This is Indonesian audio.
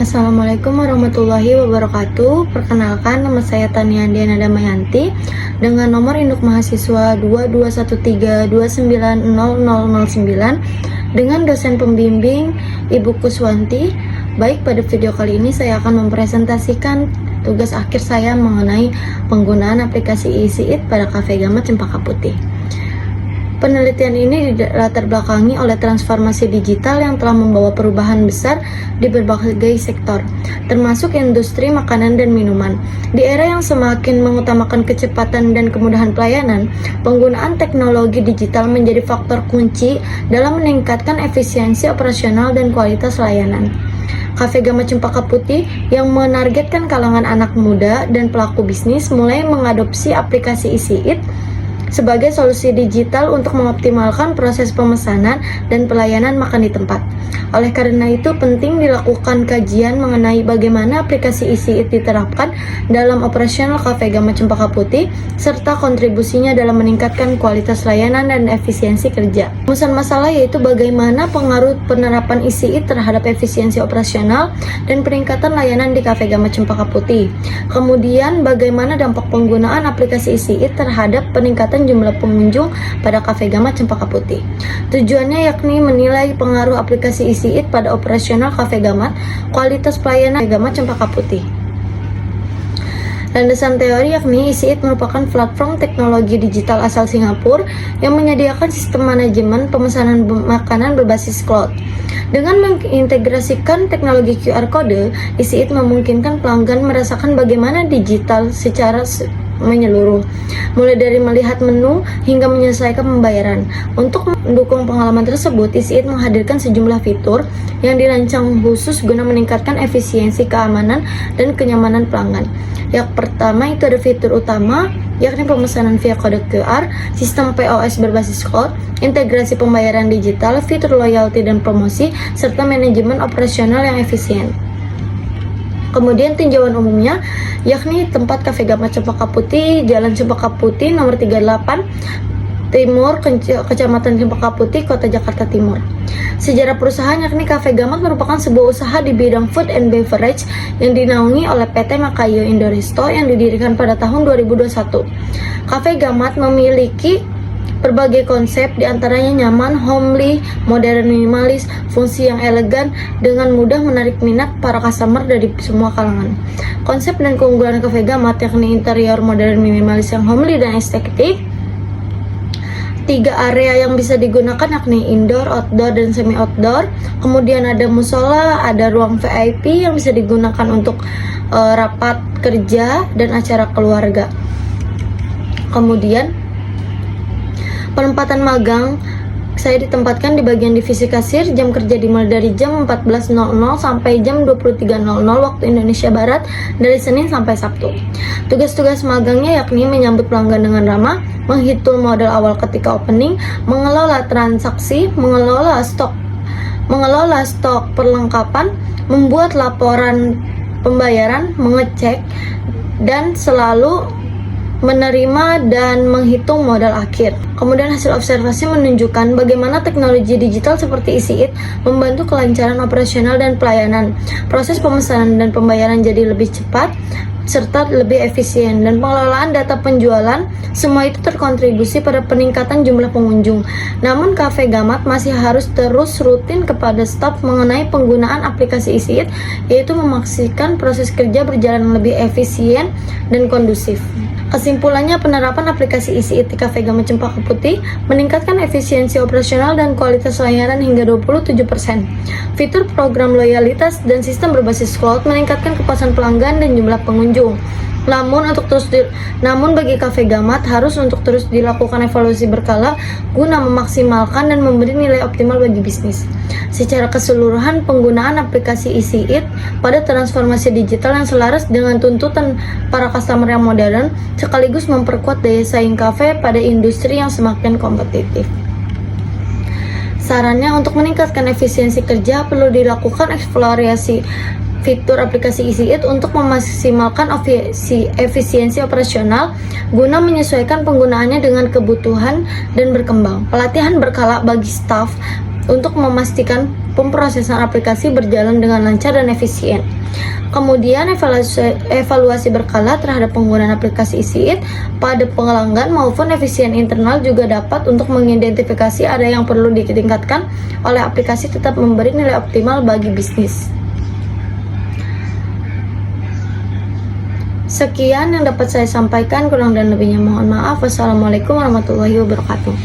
Assalamualaikum warahmatullahi wabarakatuh. Perkenalkan, nama saya Tania Diana Damayanti dengan nomor induk mahasiswa 2213290009 dengan dosen pembimbing Ibu Kuswanti. Baik, pada video kali ini saya akan mempresentasikan tugas akhir saya mengenai penggunaan aplikasi e-SIIT pada Cafe Gamat Cempaka Putih. Penelitian ini dilatar belakangi oleh transformasi digital yang telah membawa perubahan besar di berbagai sektor, termasuk industri makanan dan minuman. Di era yang semakin mengutamakan kecepatan dan kemudahan pelayanan, penggunaan teknologi digital menjadi faktor kunci dalam meningkatkan efisiensi operasional dan kualitas layanan. Cafe Gamat Cempaka Putih yang menargetkan kalangan anak muda dan pelaku bisnis mulai mengadopsi aplikasi e-SIIT sebagai solusi digital untuk mengoptimalkan proses pemesanan dan pelayanan makan di tempat. Oleh karena itu, penting dilakukan kajian mengenai bagaimana aplikasi e-SIIT diterapkan dalam operasional Cafe Gamat Cempaka Putih, serta kontribusinya dalam meningkatkan kualitas layanan dan efisiensi kerja. Rumusan masalah yaitu bagaimana pengaruh penerapan e-SIIT terhadap efisiensi operasional dan peningkatan layanan di Cafe Gamat Cempaka Putih. Kemudian, bagaimana dampak penggunaan aplikasi e-SIIT terhadap peningkatan jumlah pengunjung pada Cafe Gamat Cempaka Putih. Tujuannya yakni menilai pengaruh aplikasi e-SIIT pada operasional Cafe Gamat, kualitas pelayanan Cafe Gamat Cempaka Putih. Landasan teori yakni e-SIIT merupakan platform teknologi digital asal Singapura yang menyediakan sistem manajemen pemesanan makanan berbasis cloud. Dengan mengintegrasikan teknologi QR Code, e-SIIT memungkinkan pelanggan merasakan bagaimana digital secara menyeluruh, mulai dari melihat menu hingga menyelesaikan pembayaran. Untuk mendukung pengalaman tersebut, e-SIIT menghadirkan sejumlah fitur yang dirancang khusus guna meningkatkan efisiensi, keamanan, dan kenyamanan pelanggan. Yang pertama itu ada fitur utama, yakni pemesanan via kode QR, sistem POS berbasis cloud, integrasi pembayaran digital, fitur loyalty dan promosi, serta manajemen operasional yang efisien. Kemudian tinjauan umumnya, yakni tempat Cafe Gamat Cempaka Putih, Jalan Cempaka Putih nomor 38, Timur, Kecamatan Cempaka Putih, Kota Jakarta Timur. Sejarah perusahaan yakni Cafe Gamat merupakan sebuah usaha di bidang food and beverage yang dinaungi oleh PT Makayo Indoresto yang didirikan pada tahun 2021. Cafe Gamat memiliki berbagai konsep, diantaranya nyaman, homely, modern, minimalis, fungsi yang elegan, dengan mudah menarik minat para customer dari semua kalangan. Konsep dan keunggulan Cafe Gamat yakni interior modern, minimalis, yang homely dan estetik. 3 area yang bisa digunakan yakni indoor, outdoor, dan semi outdoor. Kemudian ada musola, ada ruang VIP yang bisa digunakan untuk rapat kerja dan acara keluarga. Kemudian penempatan magang, saya ditempatkan di bagian divisi kasir. Jam kerja dimulai dari jam 14.00 sampai jam 23.00 waktu Indonesia Barat dari Senin sampai Sabtu. Tugas-tugas magangnya yakni menyambut pelanggan dengan ramah, menghitung modal awal ketika opening, mengelola transaksi, mengelola stok perlengkapan, membuat laporan pembayaran, mengecek, dan selalu menerima dan menghitung modal akhir. Kemudian hasil observasi menunjukkan bagaimana teknologi digital seperti e-SIIT membantu kelancaran operasional dan pelayanan. Proses pemesanan dan pembayaran jadi lebih cepat serta lebih efisien, dan pengelolaan data penjualan, semua itu terkontribusi pada peningkatan jumlah pengunjung. Namun Cafe Gamat masih harus terus rutin kepada staf mengenai penggunaan aplikasi e-SIIT, yaitu memastikan proses kerja berjalan lebih efisien dan kondusif. Kesimpulannya, penerapan aplikasi e-SIIT di Cafe Gamat Cempaka Putih meningkatkan efisiensi operasional dan kualitas layanan hingga 27%. Fitur program loyalitas dan sistem berbasis cloud meningkatkan kepuasan pelanggan dan jumlah pengunjung. Namun bagi Cafe Gamat harus untuk terus dilakukan evaluasi berkala guna memaksimalkan dan memberi nilai optimal bagi bisnis. Secara keseluruhan, penggunaan aplikasi e-SIIT pada transformasi digital yang selaras dengan tuntutan para customer yang modern sekaligus memperkuat daya saing kafe pada industri yang semakin kompetitif. Sarannya, untuk meningkatkan efisiensi kerja perlu dilakukan eksplorasi fitur aplikasi e-SIIT untuk memaksimalkan efisiensi operasional guna menyesuaikan penggunaannya dengan kebutuhan dan berkembang. Pelatihan berkala bagi staf untuk memastikan pemrosesan aplikasi berjalan dengan lancar dan efisien. Kemudian evaluasi berkala terhadap penggunaan aplikasi EasyEat pada pelanggan maupun efisien internal juga dapat untuk mengidentifikasi ada yang perlu ditingkatkan oleh aplikasi tetap memberi nilai optimal bagi bisnis. Sekian yang dapat saya sampaikan, kurang dan lebihnya mohon maaf. Wassalamualaikum warahmatullahi wabarakatuh.